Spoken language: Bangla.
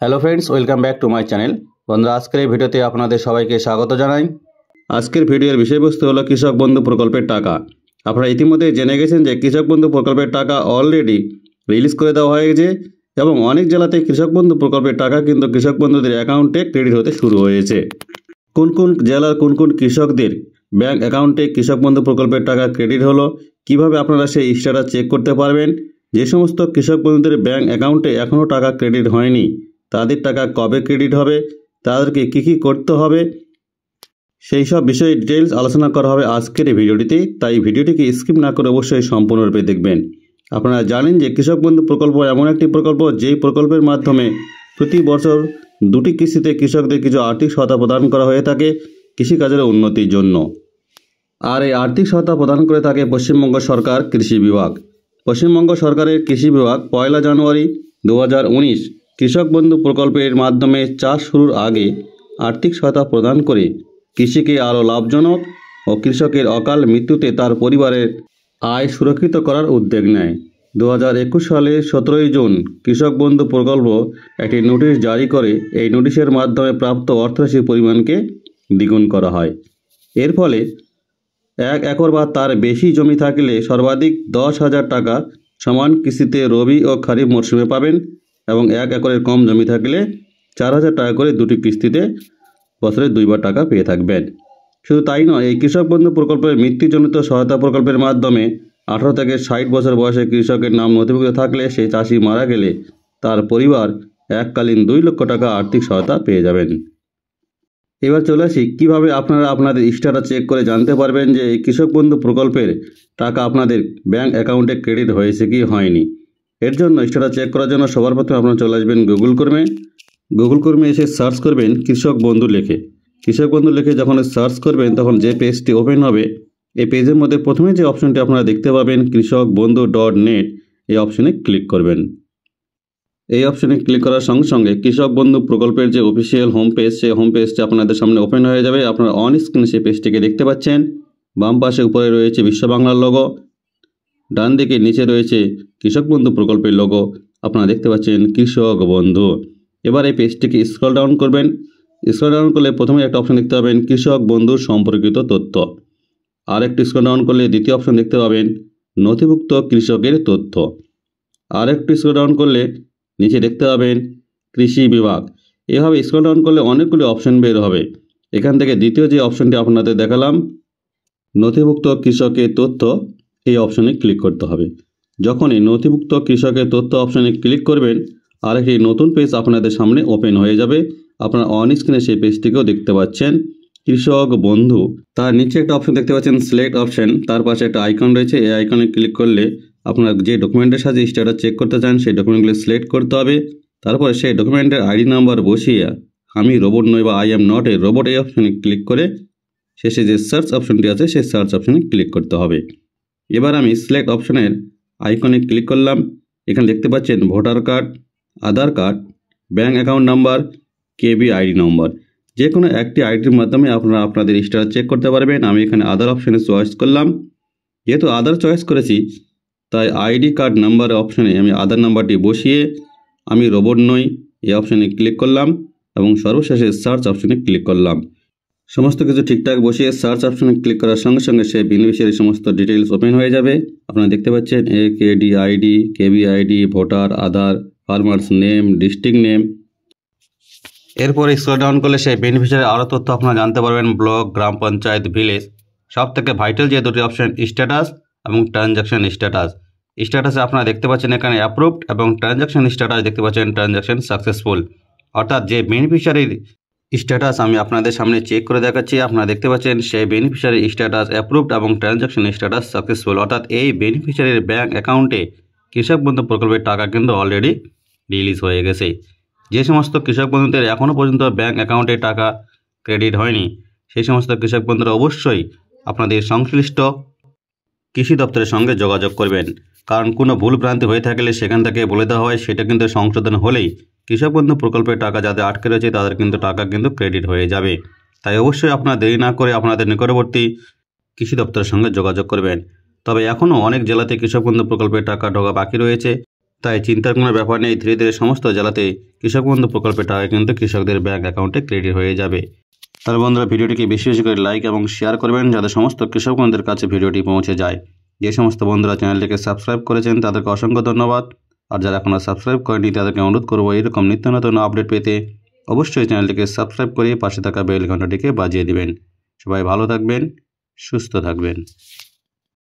Hello friends, welcome back to my channel. বন্ধুরা, আজকের এই ভিডিওতে আপনাদের সবাইকে স্বাগত জানাই। আজকের ভিডিওর বিষয়বস্তু হলো কৃষক বন্ধু প্রকল্পের টাকা। আপনারা ইতিমধ্যে জেনে গেছেন যে কৃষক বন্ধু প্রকল্পের টাকা অলরেডি রিলিজ করে দেওয়া হয়েছে এবং অনেক জেলাতে কৃষক বন্ধু প্রকল্পের টাকা কিন্তু কৃষক বন্ধুদের অ্যাকাউন্টে ক্রেডিট হতে শুরু হয়েছে। কোন কোন জেলার কোন কোন কৃষকদের ব্যাংক অ্যাকাউন্টে কৃষক বন্ধু প্রকল্পের টাকা ক্রেডিট হলো, কিভাবে আপনারা সেই স্ট্যাটাস চেক করতে পারবেন, যে সমস্ত কৃষক বন্ধুদের ব্যাংক অ্যাকাউন্টে এখনও টাকা ক্রেডিট হয়নি তাদের টাকা কবে ক্রেডিট হবে, তাদেরকে কী কী করতে হবে, সেই সব বিষয়ে ডিটেলস আলোচনা করা হবে আজকের এই ভিডিওটিতে। তাই ভিডিওটিকে স্কিপ না করে অবশ্যই সম্পূর্ণরূপে দেখবেন। আপনারা জানেন যে কৃষক বন্ধু প্রকল্প এমন একটি প্রকল্প যেই প্রকল্পের মাধ্যমে প্রতি বছর দুটি কিস্তিতে কৃষকদের কিছু আর্থিক সহায়তা প্রদান করা হয়ে থাকে কৃষিকাজের উন্নতির জন্য। আর এই আর্থিক সহায়তা প্রদান করে থাকে পশ্চিমবঙ্গ সরকার কৃষি বিভাগ। পশ্চিমবঙ্গ সরকারের কৃষি বিভাগ 1 জানুয়ারি 2019 কৃষক বন্ধু প্রকল্পের মাধ্যমে চাষ শুরুর আগে আর্থিক সহায়তা প্রদান করে কৃষিকে আরও লাভজনক ও কৃষকের অকাল মৃত্যুতে তার পরিবারের আয় সুরক্ষিত করার উদ্যোগ নেয়। 2021 সালে 17 জুন কৃষক বন্ধু প্রকল্প একটি নোটিশ জারি করে এই নোটিশের মাধ্যমে প্রাপ্ত অর্থরাশির পরিমাণকে দ্বিগুণ করা হয়। এর ফলে 1 একর বা তার বেশি জমি থাকলে সর্বাধিক 10,000 টাকা সমান কিস্তিতে রবি ও খারিফ মরশুমে পাবেন এবং 1 একরের কম জমি থাকলে 4,000 টাকা করে দুটি কিস্তিতে বছরে 2 বার টাকা পেয়ে থাকবেন। শুধু তাই নয়, এই কৃষক বন্ধু প্রকল্পের মৃত্যুজনিত সহায়তা প্রকল্পের মাধ্যমে 18 থেকে 60 বছর বয়সে কৃষকের নাম নথিভুক্ত থাকলে সেই চাষি মারা গেলে তার পরিবার এককালীন 2 লক্ষ টাকা আর্থিক সহায়তা পেয়ে যাবেন। এবার চলে আসি কীভাবে আপনারা আপনাদের স্ট্যাটাস চেক করে জানতে পারবেন যে এই কৃষক বন্ধু প্রকল্পের টাকা আপনাদের ব্যাংক অ্যাকাউন্টে ক্রেডিট হয়েছে কি হয়নি। এর জন্য স্ট্যাটাস চেক করার জন্য সবার প্রথমে আপনারা চলে আসবেন গুগল কর্মে এসে সার্চ করবেন কৃষক বন্ধু লিখে। কৃষক বন্ধু লিখে যখন সার্চ করবেন তখন যে পেজটি ওপেন হবে, এই পেজের মধ্যে প্রথমে যে অপশনটি আপনারা দেখতে পাবেন কৃষক বন্ধু .net, এই অপশনে ক্লিক করবেন। এই অপশনে ক্লিক করার সঙ্গে সঙ্গে কৃষক বন্ধু প্রকল্পের যে অফিসিয়াল হোম পেজ, সেই হোম পেজটি আপনাদের সামনে ওপেন হয়ে যাবে। আপনারা অন স্ক্রিনে সেই পেজটিকে দেখতে পাচ্ছেন। বাম পাশে উপরে রয়েছে বিশ্ব বাংলার লোগো, ডান দিকে নিচে রয়েছে কৃষক বন্ধু প্রকল্পের লোগো। আপনারা দেখতে পাচ্ছেন কৃষক বন্ধু। এবার এই পেজটিকে স্ক্রল ডাউন করবেন। স্ক্রল ডাউন করলে প্রথমে একটা অপশন দেখতে পাবেন কৃষক বন্ধুর সম্পর্কিত তথ্য। আর একটু স্ক্রল ডাউন করলে দ্বিতীয় অপশন দেখতে পাবেন নথিভুক্ত কৃষকের তথ্য। আর একটু স্ক্রল ডাউন করলে নিচে দেখতে পাবেন কৃষি বিভাগ। এভাবে স্ক্রল ডাউন করলে অনেকগুলি অপশন বের হবে। এখান থেকে দ্বিতীয় যে অপশনটি আপনাদের দেখালাম নথিভুক্ত কৃষকের তথ্য, এই অপশনে ক্লিক করতে হবে। যখন এই নথিভুক্ত কৃষকের তথ্য অপশনে ক্লিক করবেন আরেকটি নতুন পেজ আপনাদের সামনে ওপেন হয়ে যাবে। আপনারা অন স্ক্রিনে সেই পেজটিকেও দেখতে পাচ্ছেন কৃষক বন্ধু। তার নিচে একটা অপশন দেখতে পাচ্ছেন সিলেক্ট অপশন, তার পাশে একটা আইকন রয়েছে। এই আইকনে ক্লিক করলে আপনারা যে ডকুমেন্টের সাথে স্ট্যাটাস চেক করতে চান সেই ডকুমেন্টগুলো সিলেক্ট করতে হবে। তারপরে সেই ডকুমেন্টের আইডি নাম্বার বসিয়ে আমি রোবট নই বা I am not a robot, এই অপশনে ক্লিক করে শেষে যে সার্চ অপশনটি আছে সেই সার্চ অপশনে ক্লিক করতে হবে। এবার আমি সিলেক্ট অপশনের আইকনে ক্লিক করলাম। এখানে দেখতে পাচ্ছেন ভোটার কার্ড, আধার কার্ড, ব্যাঙ্ক অ্যাকাউন্ট নাম্বার, কেবি আইডি নম্বর, যে কোনো একটি আইডির মাধ্যমে আপনারা আপনাদের স্ট্যাটাস চেক করতে পারবেন। আমি এখানে আধার অপশনে চয়েস করলাম। যেহেতু আধার চয়েস করেছি তাই আইডি কার্ড নাম্বার অপশনে আমি আধার নাম্বারটি বসিয়ে আমি রোবট নই এই অপশনে ক্লিক করলাম এবং সর্বশেষে সার্চ অপশনে ক্লিক করলাম। সমস্ত কিছু ঠিকঠাক বসিয়ে সার্চ অপশনে ক্লিক করার সঙ্গে সঙ্গে সেই বেনিফিশিয়ারি সমস্ত ডিটেলস ওপেন হয়ে যাবে। আপনারা দেখতে পাচ্ছেন কেডি আইডি, কেবি আইডি, ভোটার, আধার, ফার্মার্স নেম, ডিস্ট্রিক্ট নেম। এরপরে স্ক্রল ডাউন করলে সেই বেনিফিশিয়ারি আরও তথ্য আপনারা জানতে পারবেন, ব্লক, গ্রাম পঞ্চায়েত, ভিলেজ। সব থেকে ভাইটাল যে দুটি অপশন স্ট্যাটাস এবং ট্রানজ্যাকশন স্ট্যাটাস। স্ট্যাটাসে আপনারা দেখতে পাচ্ছেন এখানে অ্যাপ্রুভড এবং ট্রানজ্যাকশন স্ট্যাটাস দেখতে পাচ্ছেন ট্রানজ্যাকশন সাকসেসফুল। অর্থাৎ যে বেনিফিশিয়ারির স্ট্যাটাস আমি আপনাদের সামনে চেক করে দেখাচ্ছি, আপনারা দেখতে পাচ্ছেন সেই বেনিফিশিয়ারি স্ট্যাটাস অ্যাপ্রুভড এবং ট্রানজ্যাকশন স্ট্যাটাস সাকসেসফুল। অর্থাৎ এই বেনিফিশিয়ারির ব্যাঙ্ক অ্যাকাউন্টে কৃষক বন্ধু প্রকল্পের টাকা কিন্তু অলরেডি রিলিজ হয়ে গেছে। যে সমস্ত কৃষক বন্ধুদের এখনও পর্যন্ত ব্যাঙ্ক অ্যাকাউন্টে টাকা ক্রেডিট হয়নি সেই সমস্ত কৃষক বন্ধুরা অবশ্যই আপনাদের সংশ্লিষ্ট কৃষি দপ্তরের সঙ্গে যোগাযোগ করবেন। কারণ কোনো ভুল ভ্রান্তি হয়ে থাকলে সেখান থেকে বলে দেওয়া হয়, সেটা কিন্তু সংশোধন হলেই কৃষক বন্ধু প্রকল্পের টাকা যাদের আটকে রয়েছে তাদের কিন্তু টাকা কিন্তু ক্রেডিট হয়ে যাবে। তাই অবশ্যই আপনারা দেরি না করে আপনাদের নিকটবর্তী কৃষি দপ্তরের সঙ্গে যোগাযোগ করবেন। তবে এখনও অনেক জেলাতে কৃষক বন্ধু প্রকল্পের টাকা ঢোকা বাকি রয়েছে। তাই চিন্তার কোনো ব্যাপার নেই, ধীরে ধীরে সমস্ত জেলাতে কৃষক বন্ধু প্রকল্পের টাকা কিন্তু কৃষকদের ব্যাংক অ্যাকাউন্টে ক্রেডিট হয়ে যাবে। তার বন্ধুরা ভিডিওটিকে বেশি বেশি করে লাইক এবং শেয়ার করবেন যাতে সমস্ত কৃষক বন্ধুদের কাছে ভিডিওটি পৌঁছে যায়। যে সমস্ত বন্ধুরা চ্যানেলটিকে সাবস্ক্রাইব করেছেন তাদেরকে অসংখ্য ধন্যবাদ। আর যারা এখনও সাবস্ক্রাইব করেনি তাদেরকে অনুরোধ করবো এরকম নিত্য নতুন আপডেট পেতে অবশ্যই চ্যানেলটিকে সাবস্ক্রাইব করে পাশে থাকা বেল ঘন্টাটিকে বাজিয়ে দিবেন। সবাই ভালো থাকবেন, সুস্থ থাকবেন।